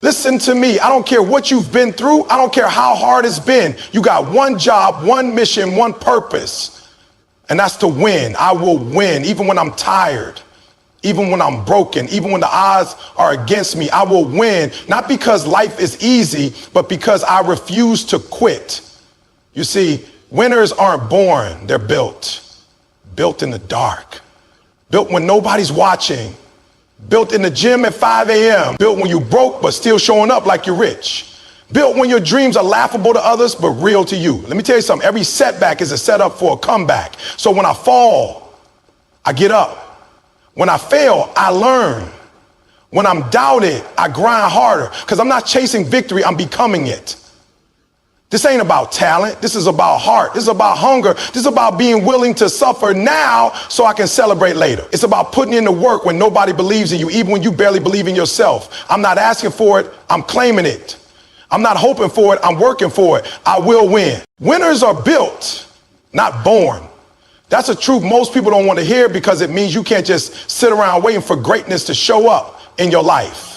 Listen to me. I don't care what you've been through. I don't care how hard it's been. You got one job, one mission, one purpose, and that's to win. I will win even when I'm tired, even when I'm broken, even when the odds are against me. I will win, not because life is easy, but because I refuse to quit. You see, winners aren't born. They're built in the dark, built when nobody's watching. Built in the gym at 5 a.m. Built when you broke but still showing up like you're rich. Built when your dreams are laughable to others but real to you. Let me tell you something. Every setback is a setup for a comeback. So when I fall, I get up. When I fail, I learn. When I'm doubted, I grind harder because I'm not chasing victory. I'm becoming it. This ain't about talent. This is about heart. This is about hunger. This is about being willing to suffer now so I can celebrate later. It's about putting in the work when nobody believes in you, even when you barely believe in yourself. I'm not asking for it. I'm claiming it. I'm not hoping for it. I'm working for it. I will win. Winners are built, not born. That's a truth most people don't want to hear because it means you can't just sit around waiting for greatness to show up in your life.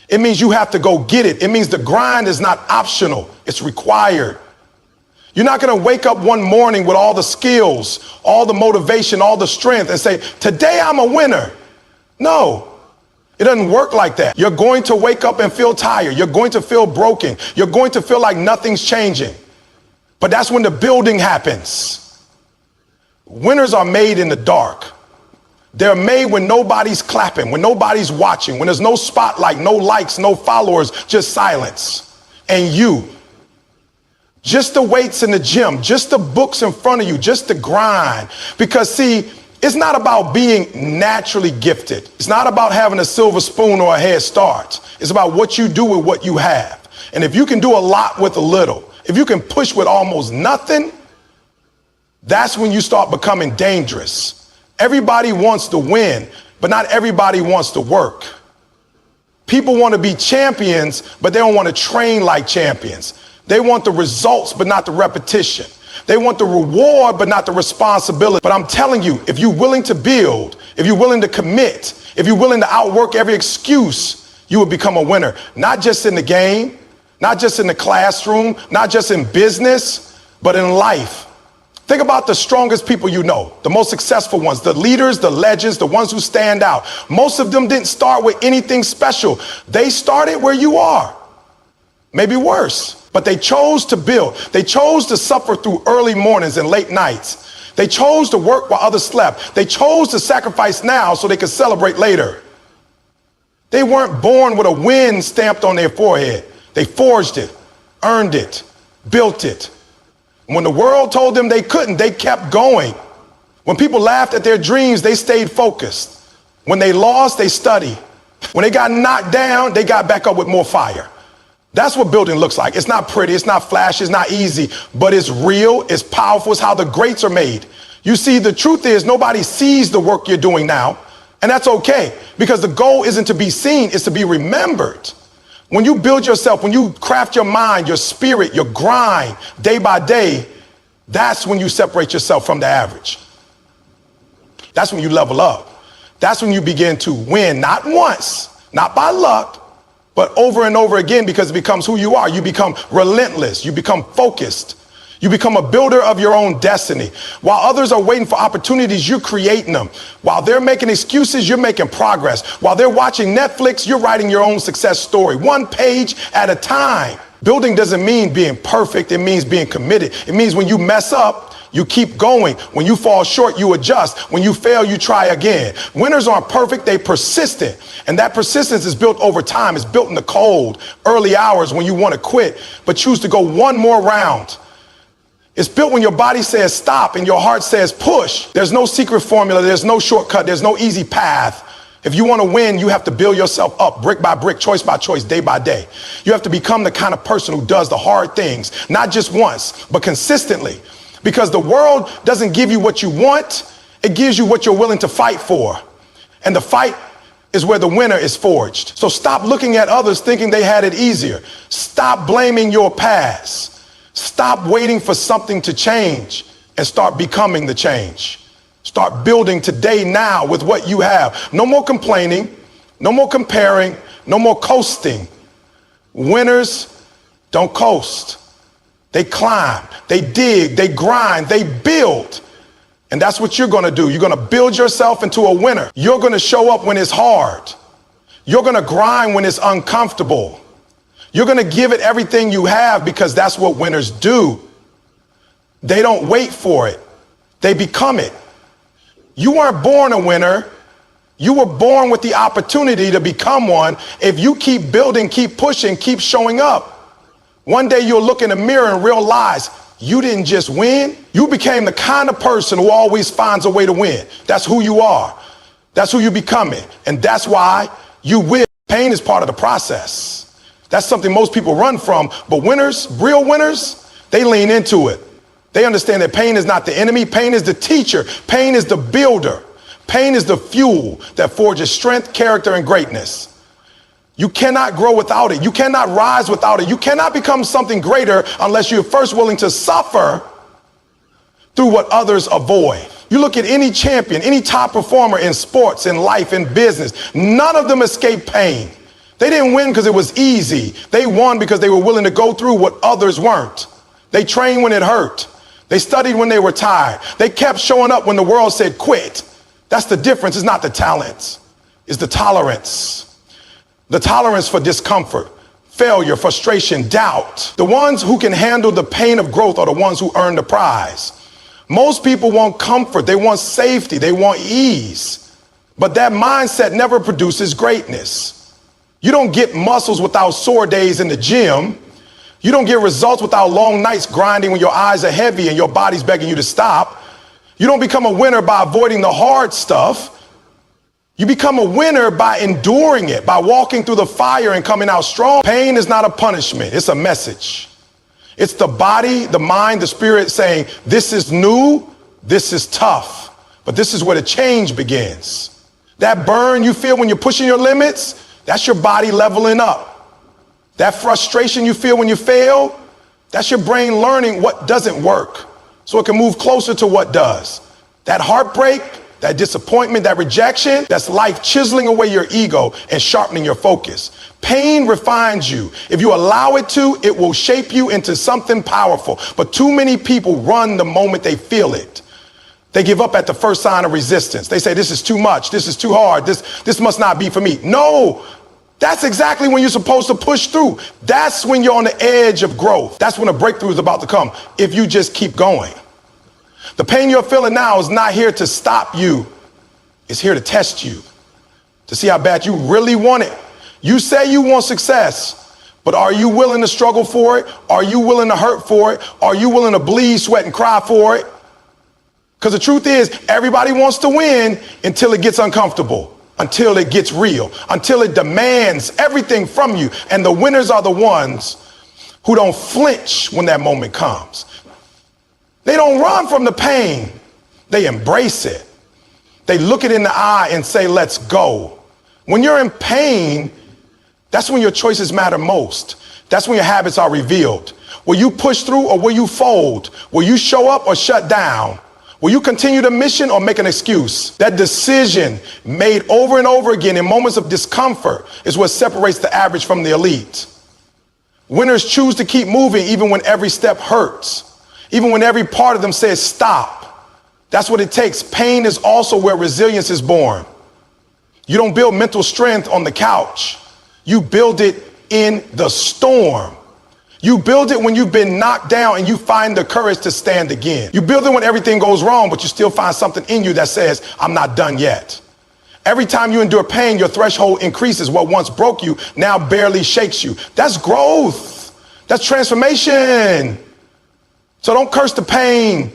It means you have to go get it. It means the grind is not optional. It's required. You're not going to wake up one morning with all the skills, all the motivation, all the strength and say, today I'm a winner. No, it doesn't work like that. You're going to wake up and feel tired. You're going to feel broken. You're going to feel like nothing's changing. But that's when the building happens. Winners are made in the dark. They're made when nobody's clapping, when nobody's watching, when there's no spotlight, no likes, no followers, just silence. And you, just the weights in the gym, just the books in front of you, just the grind. Because see, it's not about being naturally gifted. It's not about having a silver spoon or a head start. It's about what you do with what you have. And if you can do a lot with a little, if you can push with almost nothing, that's when you start becoming dangerous. Everybody wants to win, but not everybody wants to work. People want to be champions, but they don't want to train like champions. They want the results, but not the repetition. They want the reward, but not the responsibility. But I'm telling you, if you're willing to build, if you're willing to commit, if you're willing to outwork every excuse, you will become a winner. Not just in the game, not just in the classroom, not just in business, but in life. Think about the strongest people you know, the most successful ones, the leaders, the legends, the ones who stand out. Most of them didn't start with anything special. They started where you are, maybe worse, but they chose to build. They chose to suffer through early mornings and late nights. They chose to work while others slept. They chose to sacrifice now so they could celebrate later. They weren't born with a win stamped on their forehead. They forged it, earned it, built it. When the world told them they couldn't, they kept going. When people laughed at their dreams, they stayed focused. When they lost, they studied. When they got knocked down, they got back up with more fire. That's what building looks like. It's not pretty, it's not flashy, it's not easy, but it's real, it's powerful, it's how the greats are made. You see, the truth is nobody sees the work you're doing now, and that's okay, because the goal isn't to be seen, it's to be remembered. When you build yourself, when you craft your mind, your spirit, your grind day by day, that's when you separate yourself from the average. That's when you level up. That's when you begin to win, not once, not by luck, but over and over again, because it becomes who you are. You become relentless. You become focused. You become a builder of your own destiny. While others are waiting for opportunities, you're creating them. While they're making excuses, you're making progress. While they're watching Netflix, you're writing your own success story, one page at a time. Building doesn't mean being perfect. It means being committed. It means when you mess up, you keep going. When you fall short, you adjust. When you fail, you try again. Winners aren't perfect, they're persistent. And that persistence is built over time. It's built in the cold, early hours when you want to quit, but choose to go one more round. It's built when your body says stop and your heart says push. There's no secret formula. There's no shortcut. There's no easy path. If you want to win, you have to build yourself up brick by brick, choice by choice, day by day. You have to become the kind of person who does the hard things, not just once, but consistently. Because the world doesn't give you what you want. It gives you what you're willing to fight for. And the fight is where the winner is forged. So stop looking at others thinking they had it easier. Stop blaming your past. Stop waiting for something to change and start becoming the change. Start building today, now, with what you have. No more complaining, no more comparing, no more coasting. Winners don't coast. They climb, they dig, they grind, they build. And that's what you're going to do. You're going to build yourself into a winner. You're going to show up when it's hard. You're going to grind when it's uncomfortable. You're going to give it everything you have because that's what winners do. They don't wait for it. They become it. You weren't born a winner. You were born with the opportunity to become one. If you keep building, keep pushing, keep showing up, one day you'll look in the mirror and realize you didn't just win. You became the kind of person who always finds a way to win. That's who you are. That's who you're becoming. And that's why you will. Pain is part of the process. That's something most people run from. But winners, real winners, they lean into it. They understand that pain is not the enemy. Pain is the teacher. Pain is the builder. Pain is the fuel that forges strength, character, and greatness. You cannot grow without it. You cannot rise without it. You cannot become something greater unless you're first willing to suffer through what others avoid. You look at any champion, any top performer in sports, in life, in business, none of them escape pain. They didn't win because it was easy. They won because they were willing to go through what others weren't. They trained when it hurt. They studied when they were tired. They kept showing up when the world said quit. That's the difference. It's not the talent. It's the tolerance. The tolerance for discomfort, failure, frustration, doubt. The ones who can handle the pain of growth are the ones who earn the prize. Most people want comfort. They want safety. They want ease. But that mindset never produces greatness. You don't get muscles without sore days in the gym. You don't get results without long nights grinding when your eyes are heavy and your body's begging you to stop. You don't become a winner by avoiding the hard stuff. You become a winner by enduring it, by walking through the fire and coming out strong. Pain is not a punishment. It's a message. It's the body, the mind, the spirit saying, this is new, this is tough, but this is where the change begins. That burn you feel when you're pushing your limits, that's your body leveling up. That frustration you feel when you fail, that's your brain learning what doesn't work so it can move closer to what does. That heartbreak, that disappointment, that rejection, that's life chiseling away your ego and sharpening your focus. Pain refines you. If you allow it to, it will shape you into something powerful. But too many people run the moment they feel it. They give up at the first sign of resistance. They say, this is too much. This is too hard. This must not be for me. No, that's exactly when you're supposed to push through. That's when you're on the edge of growth. That's when a breakthrough is about to come. If you just keep going. The pain you're feeling now is not here to stop you. It's here to test you, to see how bad you really want it. You say you want success, but are you willing to struggle for it? Are you willing to hurt for it? Are you willing to bleed, sweat, and cry for it? Because the truth is, everybody wants to win until it gets uncomfortable, until it gets real, until it demands everything from you. And the winners are the ones who don't flinch when that moment comes. They don't run from the pain. They embrace it. They look it in the eye and say, let's go. When you're in pain, that's when your choices matter most. That's when your habits are revealed. Will you push through or will you fold? Will you show up or shut down? Will you continue the mission or make an excuse? That decision made over and over again in moments of discomfort is what separates the average from the elite. Winners choose to keep moving even when every step hurts. Even when every part of them says stop. That's what it takes. Pain is also where resilience is born. You don't build mental strength on the couch. You build it in the storm. You build it when you've been knocked down and you find the courage to stand again. You build it when everything goes wrong, but you still find something in you that says, I'm not done yet. Every time you endure pain, your threshold increases. What once broke you now barely shakes you. That's growth. That's transformation. So don't curse the pain.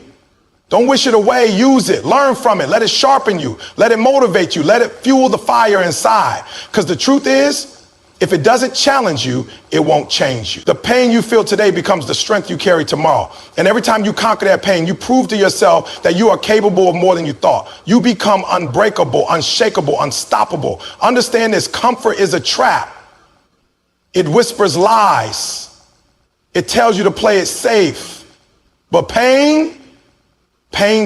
Don't wish it away. Use it. Learn from it. Let it sharpen you. Let it motivate you. Let it fuel the fire inside. Because the truth is, if it doesn't challenge you, it won't change you. The pain you feel today becomes the strength you carry tomorrow. And every time you conquer that pain, you prove to yourself that you are capable of more than you thought. You become unbreakable, unshakable, unstoppable. Understand this: comfort is a trap. It whispers lies. It tells you to play it safe. But pain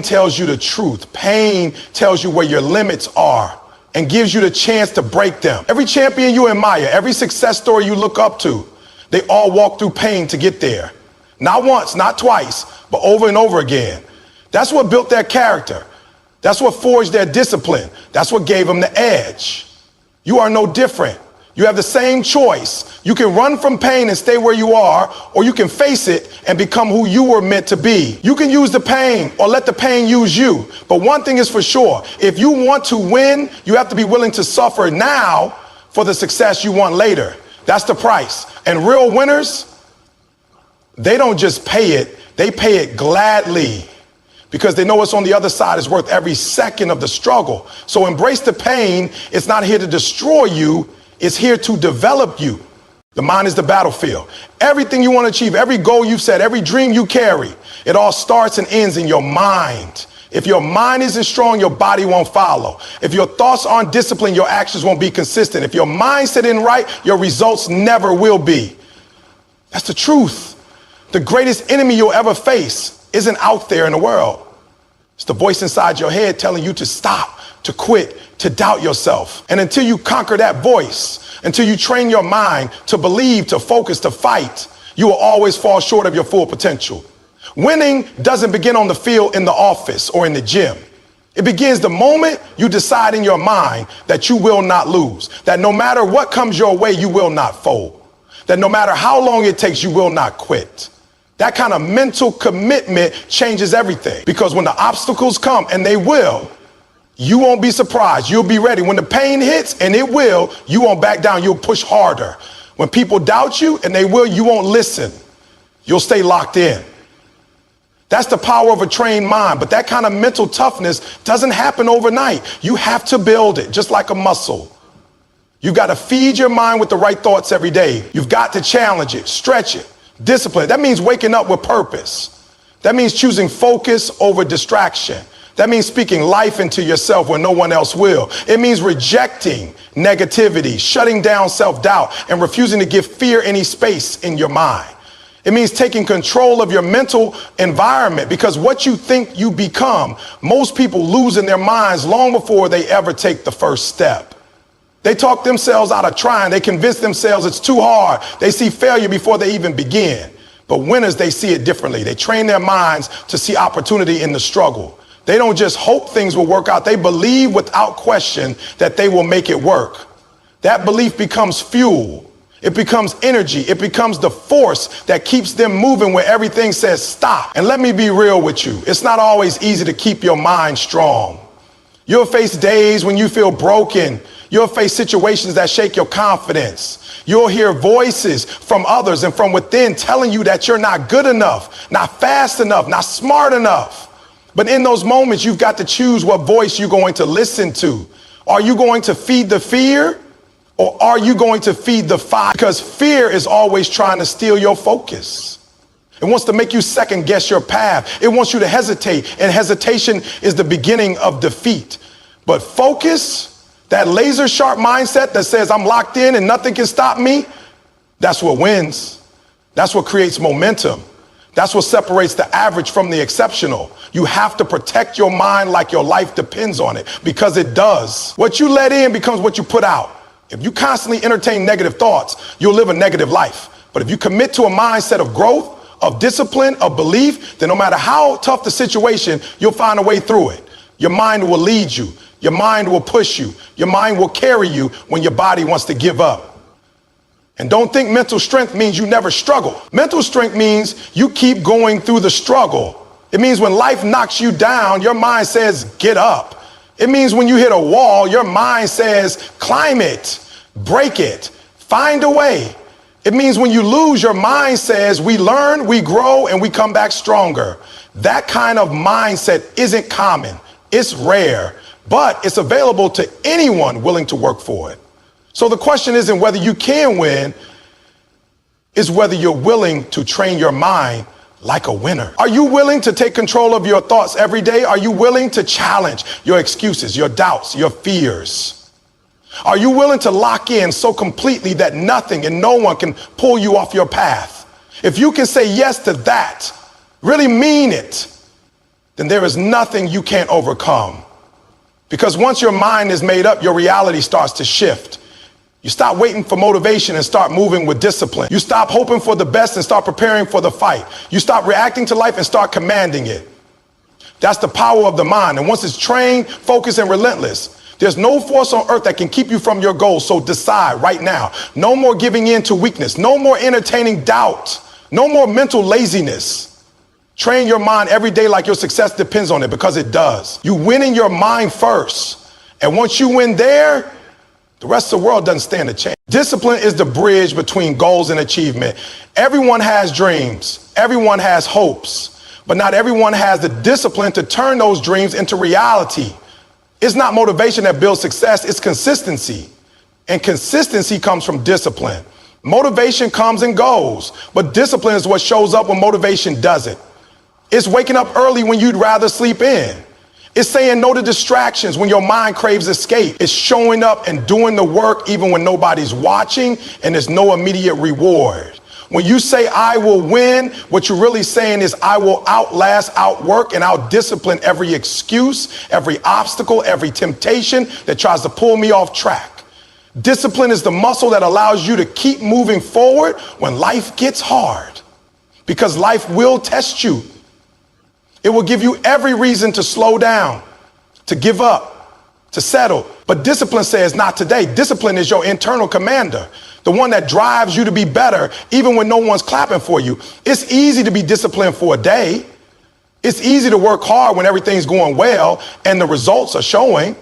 tells you the truth. Pain tells you where your limits are and gives you the chance to break them. Every champion you admire, every success story you look up to, They all walk through pain to get there. Not once, not twice, but over and over again. That's what built their character. That's what forged their discipline. That's what gave them the edge. You are no different. You have the same choice. You can run from pain and stay where you are, or you can face it and become who you were meant to be. You can use the pain or let the pain use you. But one thing is for sure, if you want to win, you have to be willing to suffer now for the success you want later. That's the price. And real winners, they don't just pay it, they pay it gladly, because they know what's on the other side is worth every second of the struggle. So embrace the pain. It's not here to destroy you. It's here to develop you. The mind is the battlefield. Everything you want to achieve, every goal you've set, every dream you carry, it all starts and ends in your mind. If your mind isn't strong, your body won't follow. If your thoughts aren't disciplined, your actions won't be consistent. If your mindset isn't right, your results never will be. That's the truth. The greatest enemy you'll ever face isn't out there in the world. It's the voice inside your head telling you to stop, to quit, to doubt yourself. And until you conquer that voice, until you train your mind to believe, to focus, to fight, you will always fall short of your full potential. Winning doesn't begin on the field, in the office, or in the gym. It begins the moment you decide in your mind that you will not lose, that no matter what comes your way, you will not fold, that no matter how long it takes, you will not quit. That kind of mental commitment changes everything, because when the obstacles come, and they will, you won't be surprised. You'll be ready. When the pain hits, and it will, you won't back down. You'll push harder. When people doubt you, and they will, you won't listen. You'll stay locked in. That's the power of a trained mind. But that kind of mental toughness doesn't happen overnight. You have to build it, just like a muscle. You got to feed your mind with the right thoughts every day. You've got to challenge it, stretch it, discipline. That means waking up with purpose. That means choosing focus over distraction. That means speaking life into yourself when no one else will. It means rejecting negativity, shutting down self-doubt, and refusing to give fear any space in your mind. It means taking control of your mental environment, because what you think you become, most people lose in their minds long before they ever take the first step. They talk themselves out of trying. They convince themselves it's too hard. They see failure before they even begin. But winners, they see it differently. They train their minds to see opportunity in the struggle. They don't just hope things will work out. They believe without question that they will make it work. That belief becomes fuel. It becomes energy. It becomes the force that keeps them moving when everything says stop. And let me be real with you. It's not always easy to keep your mind strong. You'll face days when you feel broken. You'll face situations that shake your confidence. You'll hear voices from others and from within telling you that you're not good enough, not fast enough, not smart enough. But in those moments, you've got to choose what voice you're going to listen to. Are you going to feed the fear? Or are you going to feed the fire? Because fear is always trying to steal your focus. It wants to make you second guess your path. It wants you to hesitate. And hesitation is the beginning of defeat. But focus, that laser sharp mindset that says I'm locked in and nothing can stop me, that's what wins. That's what creates momentum. That's what separates the average from the exceptional. You have to protect your mind like your life depends on it, because it does. What you let in becomes what you put out. If you constantly entertain negative thoughts, you'll live a negative life. But if you commit to a mindset of growth, of discipline, of belief, then no matter how tough the situation, you'll find a way through it. Your mind will lead you. Your mind will push you. Your mind will carry you when your body wants to give up. And don't think mental strength means you never struggle. Mental strength means you keep going through the struggle. It means when life knocks you down, your mind says, get up. It means when you hit a wall, your mind says, climb it, break it, find a way. It means when you lose, your mind says, we learn, we grow, and we come back stronger. That kind of mindset isn't common. It's rare, but it's available to anyone willing to work for it. So the question isn't whether you can win, it's whether you're willing to train your mind like a winner. Are you willing to take control of your thoughts every day? Are you willing to challenge your excuses, your doubts, your fears? Are you willing to lock in so completely that nothing and no one can pull you off your path? If you can say yes to that, really mean it, then there is nothing you can't overcome. Because once your mind is made up, your reality starts to shift. You stop waiting for motivation and start moving with discipline. You stop hoping for the best and start preparing for the fight. You stop reacting to life and start commanding it. That's the power of the mind. And once it's trained, focused, and relentless, there's no force on earth that can keep you from your goals. So decide right now. No more giving in to weakness. No more entertaining doubt. No more mental laziness. Train your mind every day like your success depends on it, because it does. You win in your mind first. And once you win there, the rest of the world doesn't stand a chance. Discipline is the bridge between goals and achievement. Everyone has dreams. Everyone has hopes. But not everyone has the discipline to turn those dreams into reality. It's not motivation that builds success. It's consistency. And consistency comes from discipline. Motivation comes and goes. But discipline is what shows up when motivation doesn't. It's waking up early when you'd rather sleep in. It's saying no to distractions when your mind craves escape. It's showing up and doing the work even when nobody's watching and there's no immediate reward. When you say I will win, what you're really saying is I will outlast, outwork, and outdiscipline every excuse, every obstacle, every temptation that tries to pull me off track. Discipline is the muscle that allows you to keep moving forward when life gets hard, because life will test you. It will give you every reason to slow down, to give up, to settle. But discipline says not today. Discipline is your internal commander, the one that drives you to be better even when no one's clapping for you. It's easy to be disciplined for a day. It's easy to work hard when everything's going well and the results are showing.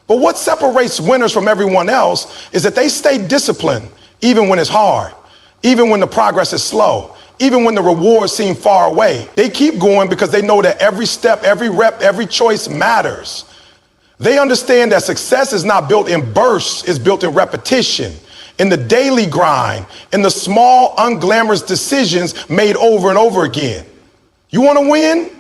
But what separates winners from everyone else is that they stay disciplined even when it's hard, even when the progress is slow, even when the rewards seem far away. They keep going because they know that every step, every rep, every choice matters. They understand that success is not built in bursts, it's built in repetition, in the daily grind, in the small, unglamorous decisions made over and over again. You want to win?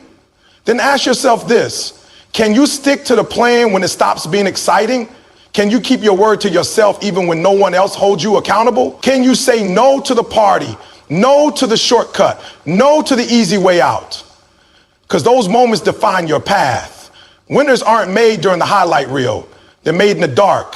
Then ask yourself this: can you stick to the plan when it stops being exciting? Can you keep your word to yourself even when no one else holds you accountable? Can you say no to the party? No to the shortcut. No to the easy way out. Because those moments define your path. Winners aren't made during the highlight reel. They're made in the dark,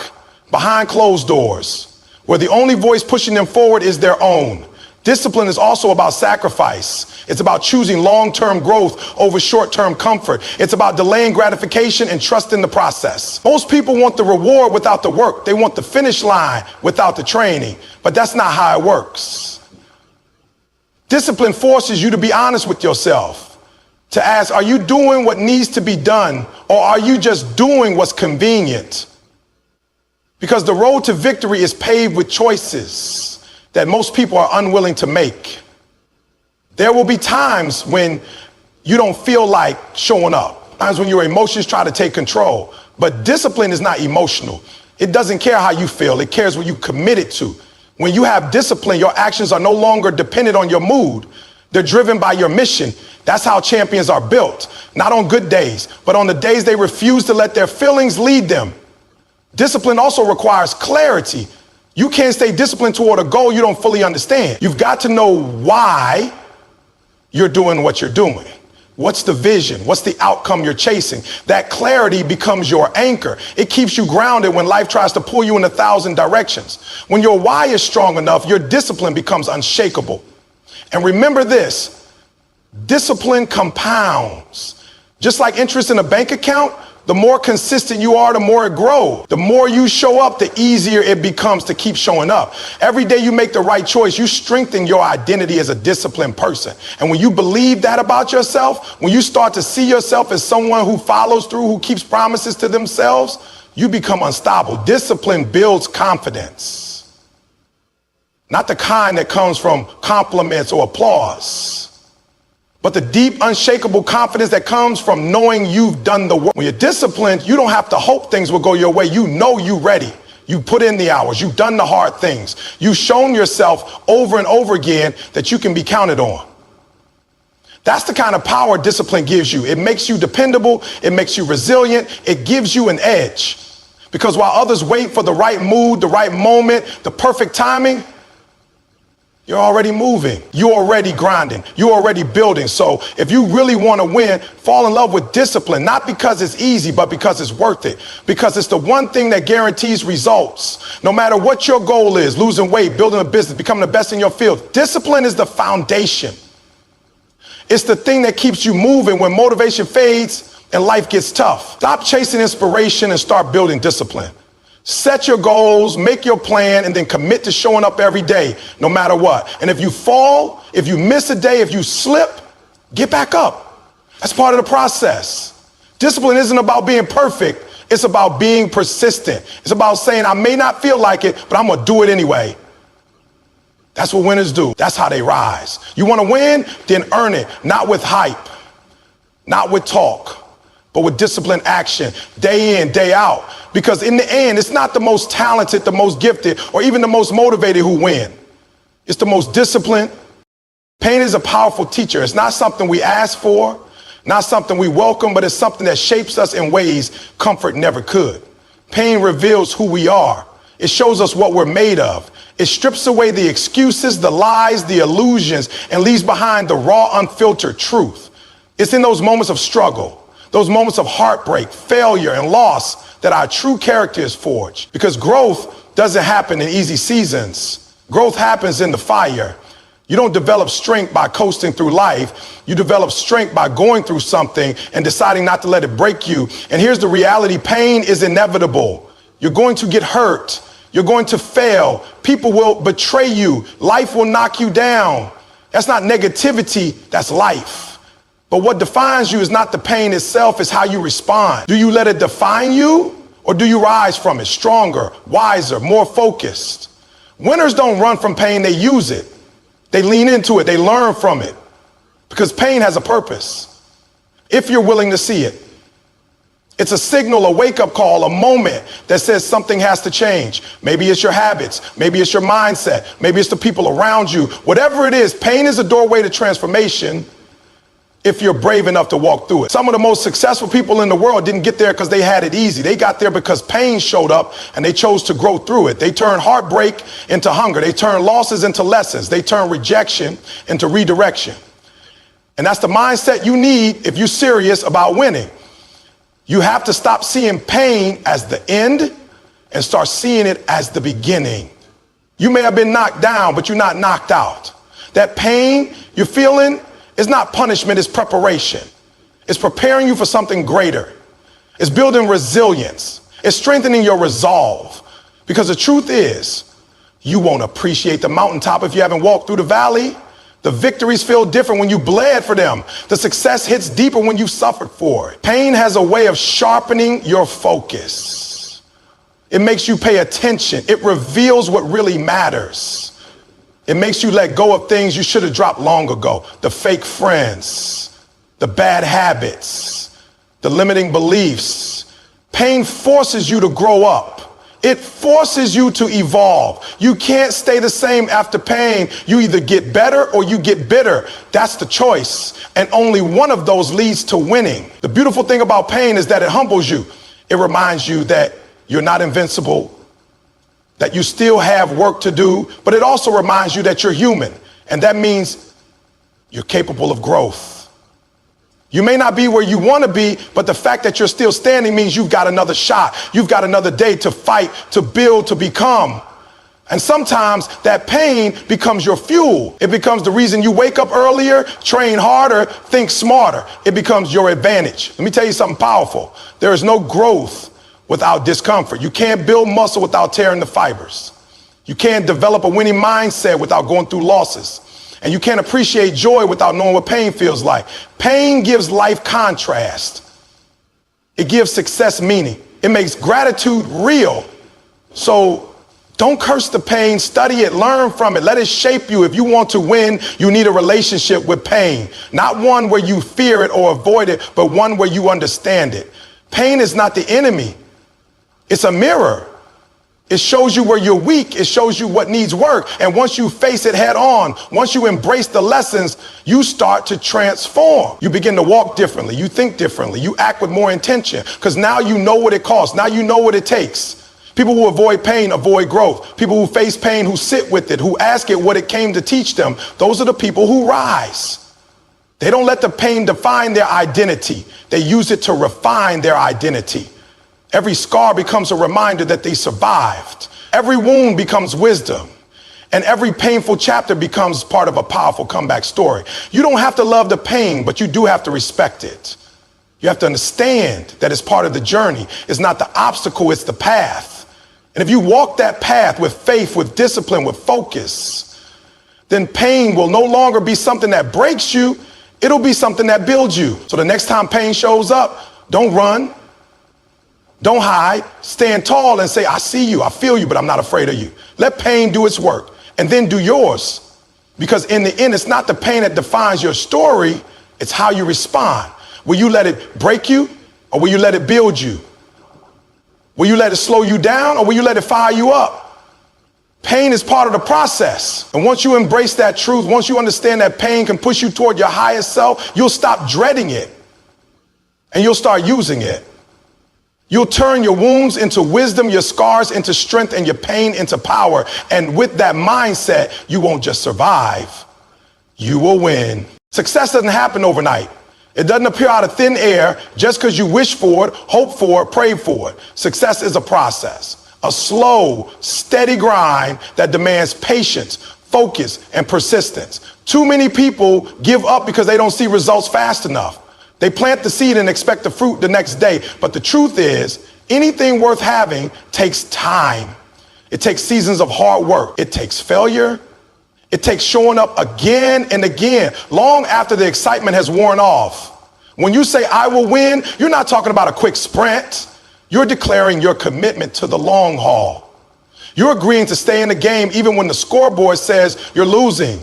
behind closed doors, where the only voice pushing them forward is their own. Discipline is also about sacrifice. It's about choosing long-term growth over short-term comfort. It's about delaying gratification and trusting the process. Most people want the reward without the work. They want the finish line without the training. But that's not how it works. Discipline forces you to be honest with yourself, to ask, are you doing what needs to be done, or are you just doing what's convenient? Because the road to victory is paved with choices that most people are unwilling to make. There will be times when you don't feel like showing up, times when your emotions try to take control. But discipline is not emotional. It doesn't care how you feel. It cares what you committed to. When you have discipline, your actions are no longer dependent on your mood. They're driven by your mission. That's how champions are built, not on good days, but on the days they refuse to let their feelings lead them. Discipline also requires clarity. You can't stay disciplined toward a goal you don't fully understand. You've got to know why you're doing what you're doing. What's the vision? What's the outcome you're chasing? That clarity becomes your anchor. It keeps you grounded when life tries to pull you in 1,000 directions. When your why is strong enough, your discipline becomes unshakable. And remember this: discipline compounds. Just like interest in a bank account, the more consistent you are, the more it grows. The more you show up, the easier it becomes to keep showing up. Every day you make the right choice, you strengthen your identity as a disciplined person. And when you believe that about yourself, when you start to see yourself as someone who follows through, who keeps promises to themselves, you become unstoppable. Discipline builds confidence. Not the kind that comes from compliments or applause, but the deep, unshakable confidence that comes from knowing you've done the work. When you're disciplined, you don't have to hope things will go your way. You know you're ready. You put in the hours. You've done the hard things. You've shown yourself over and over again that you can be counted on. That's the kind of power discipline gives you. It makes you dependable. It makes you resilient. It gives you an edge. Because while others wait for the right mood, the right moment, the perfect timing, You're already moving. You're already grinding. You're already building. So if you really want to win, fall in love with discipline, not because it's easy, but because it's worth it. Because it's the one thing that guarantees results. No matter what your goal is, losing weight, building a business, becoming the best in your field, discipline is the foundation. It's the thing that keeps you moving when motivation fades and life gets tough. Stop chasing inspiration and start building discipline. Set your goals, make your plan, and then commit to showing up every day, no matter what. And if you fall, if you miss a day, if you slip, get back up. That's part of the process. Discipline isn't about being perfect. It's about being persistent. It's about saying, I may not feel like it, but I'm going to do it anyway. That's what winners do. That's how they rise. You want to win? Then earn it. Not with hype, not with talk, but with disciplined action, day in, day out. Because in the end, it's not the most talented, the most gifted, or even the most motivated who win. It's the most disciplined. Pain is a powerful teacher. It's not something we ask for, not something we welcome, but it's something that shapes us in ways comfort never could. Pain reveals who we are. It shows us what we're made of. It strips away the excuses, the lies, the illusions, and leaves behind the raw, unfiltered truth. It's in those moments of struggle, those moments of heartbreak, failure, and loss that our true character is forged. Because growth doesn't happen in easy seasons. Growth happens in the fire. You don't develop strength by coasting through life. You develop strength by going through something and deciding not to let it break you. And here's the reality. Pain is inevitable. You're going to get hurt. You're going to fail. People will betray you. Life will knock you down. That's not negativity. That's life. But what defines you is not the pain itself, it's how you respond. Do you let it define you, or do you rise from it stronger, wiser, more focused? Winners don't run from pain, they use it. They lean into it, they learn from it. Because pain has a purpose, if you're willing to see it. It's a signal, a wake-up call, a moment that says something has to change. Maybe it's your habits, maybe it's your mindset, maybe it's the people around you. Whatever it is, pain is a doorway to transformation, if you're brave enough to walk through it. Some of the most successful people in the world didn't get there because they had it easy. They got there because pain showed up and they chose to grow through it. They turned heartbreak into hunger. They turned losses into lessons. They turned rejection into redirection. And that's the mindset you need if you're serious about winning. You have to stop seeing pain as the end and start seeing it as the beginning. You may have been knocked down, but you're not knocked out. That pain you're feeling, it's not punishment, it's preparation. It's preparing you for something greater. It's building resilience. It's strengthening your resolve. Because the truth is, you won't appreciate the mountaintop if you haven't walked through the valley. The victories feel different when you bled for them. The success hits deeper when you suffered for it. Pain has a way of sharpening your focus. It makes you pay attention. It reveals what really matters. It makes you let go of things you should have dropped long ago. The fake friends, the bad habits, the limiting beliefs. Pain forces you to grow up. It forces you to evolve. You can't stay the same after pain. You either get better or you get bitter. That's the choice. And only one of those leads to winning. The beautiful thing about pain is that it humbles you. It reminds you that you're not invincible, that you still have work to do, but it also reminds you that you're human. And that means you're capable of growth. You may not be where you want to be, but the fact that you're still standing means you've got another shot. You've got another day to fight, to build, to become. And sometimes that pain becomes your fuel. It becomes the reason you wake up earlier, train harder, think smarter. It becomes your advantage. Let me tell you something powerful. There is no growth without discomfort. You can't build muscle without tearing the fibers. You can't develop a winning mindset without going through losses. And you can't appreciate joy without knowing what pain feels like. Pain gives life contrast. It gives success meaning. It makes gratitude real. So don't curse the pain, study it, learn from it, let it shape you. If you want to win, you need a relationship with pain. Not one where you fear it or avoid it, but one where you understand it. Pain is not the enemy. It's a mirror. It shows you where you're weak. It shows you what needs work. And once you face it head on, once you embrace the lessons, you start to transform. You begin to walk differently. You think differently. You act with more intention because now you know what it costs. Now you know what it takes. People who avoid pain avoid growth. People who face pain, who sit with it, who ask it what it came to teach them, those are the people who rise. They don't let the pain define their identity. They use it to refine their identity. Every scar becomes a reminder that they survived. Every wound becomes wisdom. And every painful chapter becomes part of a powerful comeback story. You don't have to love the pain, but you do have to respect it. You have to understand that it's part of the journey. It's not the obstacle, it's the path. And if you walk that path with faith, with discipline, with focus, then pain will no longer be something that breaks you. It'll be something that builds you. So the next time pain shows up, don't run. Don't hide. Stand tall and say, I see you, I feel you, but I'm not afraid of you. Let pain do its work and then do yours. Because in the end, it's not the pain that defines your story. It's how you respond. Will you let it break you or will you let it build you? Will you let it slow you down or will you let it fire you up? Pain is part of the process. And once you embrace that truth, once you understand that pain can push you toward your highest self, you'll stop dreading it and you'll start using it. You'll turn your wounds into wisdom, your scars into strength, and your pain into power. And with that mindset, you won't just survive, you will win. Success doesn't happen overnight. It doesn't appear out of thin air just because you wish for it, hope for it, pray for it. Success is a process, a slow, steady grind that demands patience, focus, and persistence. Too many people give up because they don't see results fast enough. They plant the seed and expect the fruit the next day. But the truth is, anything worth having takes time. It takes seasons of hard work. It takes failure. It takes showing up again and again, long after the excitement has worn off. When you say, I will win, you're not talking about a quick sprint. You're declaring your commitment to the long haul. You're agreeing to stay in the game even when the scoreboard says you're losing.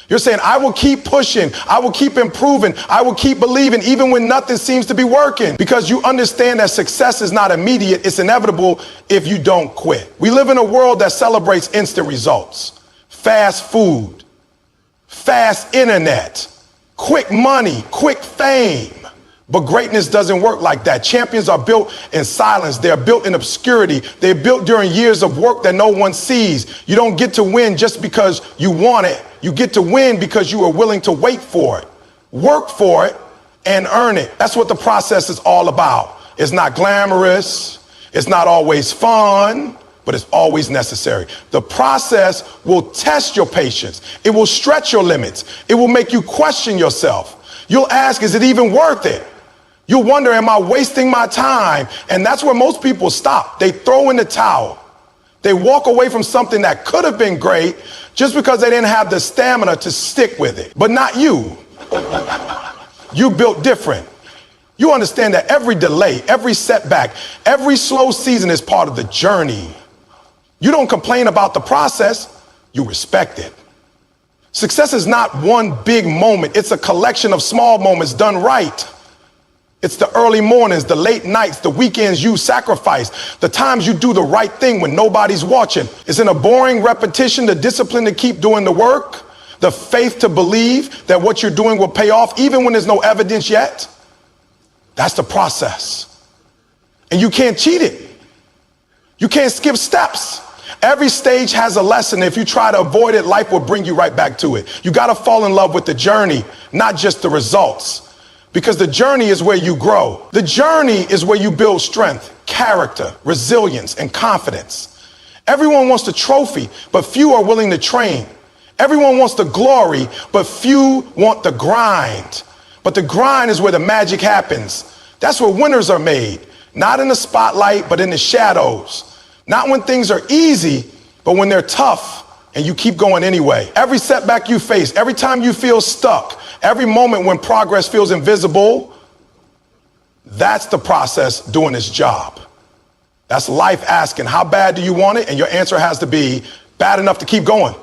You're saying, I will keep pushing. I will keep improving. I will keep believing even when nothing seems to be working, because you understand that success is not immediate. It's inevitable if you don't quit. We live in a world that celebrates instant results, fast food, fast internet, quick money, quick fame. But greatness doesn't work like that. Champions are built in silence. They're built in obscurity. They're built during years of work that no one sees. You don't get to win just because you want it. You get to win because you are willing to wait for it, work for it, and earn it. That's what the process is all about. It's not glamorous. It's not always fun, but it's always necessary. The process will test your patience. It will stretch your limits. It will make you question yourself. You'll ask, is it even worth it? You'll wonder, am I wasting my time? And that's where most people stop. They throw in the towel. They walk away from something that could have been great just because they didn't have the stamina to stick with it. But not you. You built different. You understand that every delay, every setback, every slow season is part of the journey. You don't complain about the process, you respect it. Success is not one big moment. It's a collection of small moments done right. It's the early mornings, the late nights, the weekends you sacrifice, the times you do the right thing when nobody's watching. It's in a boring repetition, the discipline to keep doing the work, the faith to believe that what you're doing will pay off even when there's no evidence yet. That's the process. And you can't cheat it. You can't skip steps. Every stage has a lesson. If you try to avoid it, life will bring you right back to it. You got to fall in love with the journey, not just the results. Because the journey is where you grow. The journey is where you build strength, character, resilience, and confidence. Everyone wants the trophy, but few are willing to train. Everyone wants the glory, but few want the grind. But the grind is where the magic happens. That's where winners are made. Not in the spotlight, but in the shadows. Not when things are easy, but when they're tough and you keep going anyway. Every setback you face, every time you feel stuck, every moment when progress feels invisible, that's the process doing its job. That's life asking, how bad do you want it? And your answer has to be bad enough to keep going.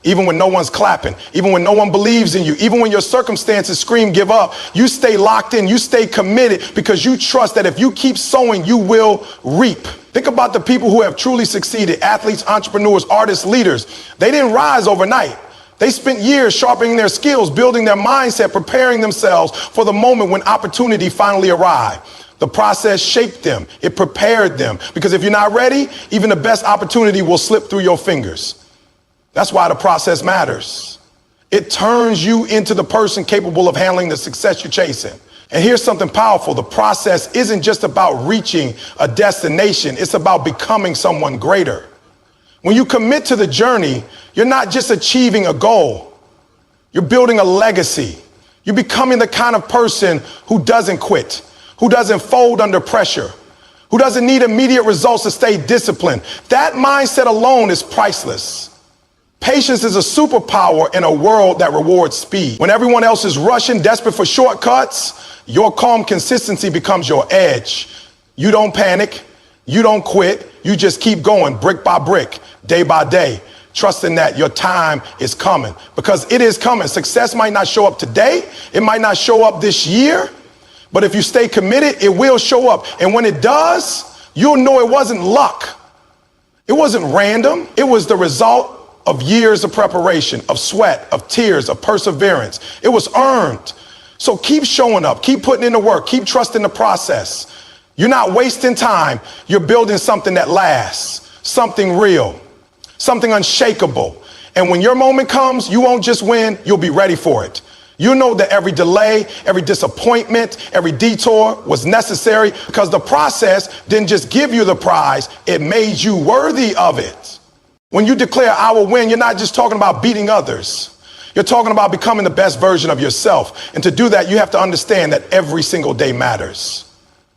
Even when no one's clapping, even when no one believes in you, even when your circumstances scream, give up, you stay locked in, you stay committed because you trust that if you keep sowing, you will reap. Think about the people who have truly succeeded, athletes, entrepreneurs, artists, leaders. They didn't rise overnight. They spent years sharpening their skills, building their mindset, preparing themselves for the moment when opportunity finally arrived. The process shaped them. It prepared them. Because if you're not ready, even the best opportunity will slip through your fingers. That's why the process matters. It turns you into the person capable of handling the success you're chasing. And here's something powerful. The process isn't just about reaching a destination. It's about becoming someone greater. When you commit to the journey, you're not just achieving a goal. You're building a legacy. You're becoming the kind of person who doesn't quit, who doesn't fold under pressure, who doesn't need immediate results to stay disciplined. That mindset alone is priceless. Patience is a superpower in a world that rewards speed. When everyone else is rushing, desperate for shortcuts, your calm consistency becomes your edge. You don't panic. You don't quit. You just keep going brick by brick, day by day, trusting that your time is coming, because it is coming. Success might not show up today. It might not show up this year. But if you stay committed, it will show up. And when it does, you'll know it wasn't luck. It wasn't random. It was the result of years of preparation, of sweat, of tears, of perseverance. It was earned. So keep showing up, keep putting in the work, keep trusting the process. You're not wasting time. You're building something that lasts, something real, something unshakable. And when your moment comes, you won't just win, you'll be ready for it. You know that every delay, every disappointment, every detour was necessary, because the process didn't just give you the prize, it made you worthy of it. When you declare I will win, you're not just talking about beating others. You're talking about becoming the best version of yourself. And to do that, you have to understand that every single day matters.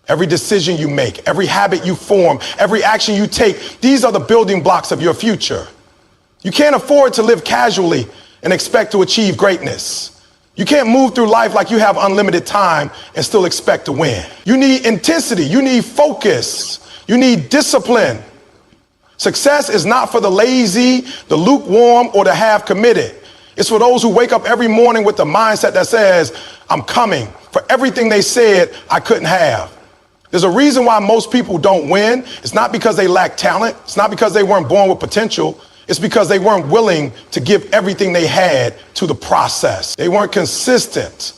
Every decision you make, every habit you form, every action you take, these are the building blocks of your future. You can't afford to live casually and expect to achieve greatness. You can't move through life like you have unlimited time and still expect to win. You need intensity. You need focus. You need discipline. Success is not for the lazy, the lukewarm, or the half committed. It's for those who wake up every morning with the mindset that says, I'm coming for everything they said I couldn't have. There's a reason why most people don't win. It's not because they lack talent. It's not because they weren't born with potential. It's because they weren't willing to give everything they had to the process. They weren't consistent.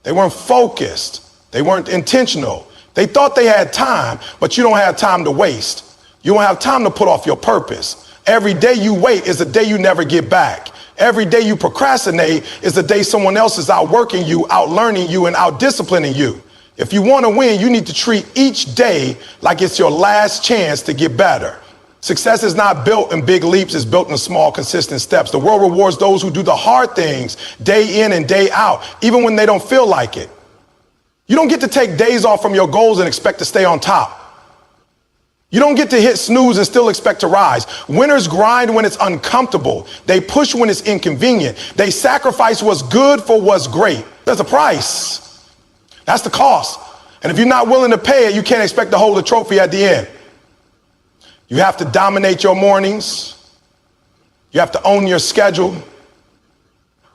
They weren't focused. They weren't intentional. They thought they had time, but you don't have time to waste. You don't have time to put off your purpose. Every day you wait is a day you never get back. Every day you procrastinate is the day someone else is outworking you, outlearning you, and outdisciplining you. If you want to win, you need to treat each day like it's your last chance to get better. Success is not built in big leaps, it's built in small, consistent steps. The world rewards those who do the hard things day in and day out, even when they don't feel like it. You don't get to take days off from your goals and expect to stay on top. You don't get to hit snooze and still expect to rise. Winners grind when it's uncomfortable. They push when it's inconvenient. They sacrifice what's good for what's great. There's a price. That's the cost. And if you're not willing to pay it, you can't expect to hold a trophy at the end. You have to dominate your mornings. You have to own your schedule.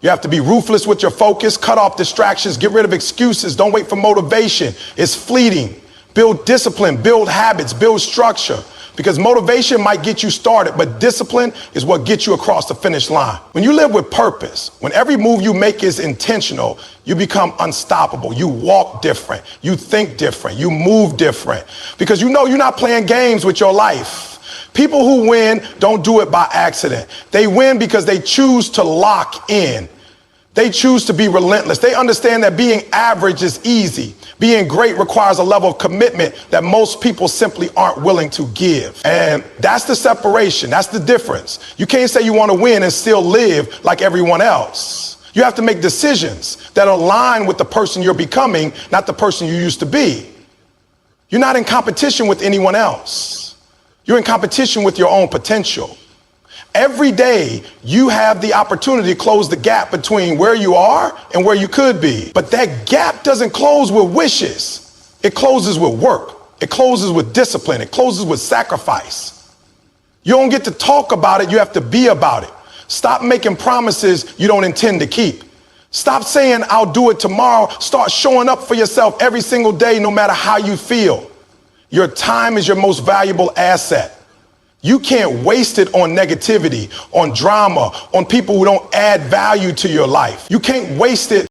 You have to be ruthless with your focus, cut off distractions, get rid of excuses. Don't wait for motivation. It's fleeting. Build discipline, build habits, build structure, because motivation might get you started, but discipline is what gets you across the finish line. When you live with purpose, when every move you make is intentional, you become unstoppable. You walk different. You think different. You move different, because you know you're not playing games with your life. People who win don't do it by accident. They win because they choose to lock in. They choose to be relentless. They understand that being average is easy. Being great requires a level of commitment that most people simply aren't willing to give. And that's the separation. That's the difference. You can't say you want to win and still live like everyone else. You have to make decisions that align with the person you're becoming, not the person you used to be. You're not in competition with anyone else. You're in competition with your own potential. Every day you have the opportunity to close the gap between where you are and where you could be. But that gap doesn't close with wishes. It closes with work. It closes with discipline. It closes with sacrifice. You don't get to talk about it. You have to be about it. Stop making promises you don't intend to keep. Stop saying I'll do it tomorrow. Start showing up for yourself every single day, no matter how you feel. Your time is your most valuable asset. You can't waste it on negativity, on drama, on people who don't add value to your life. You can't waste it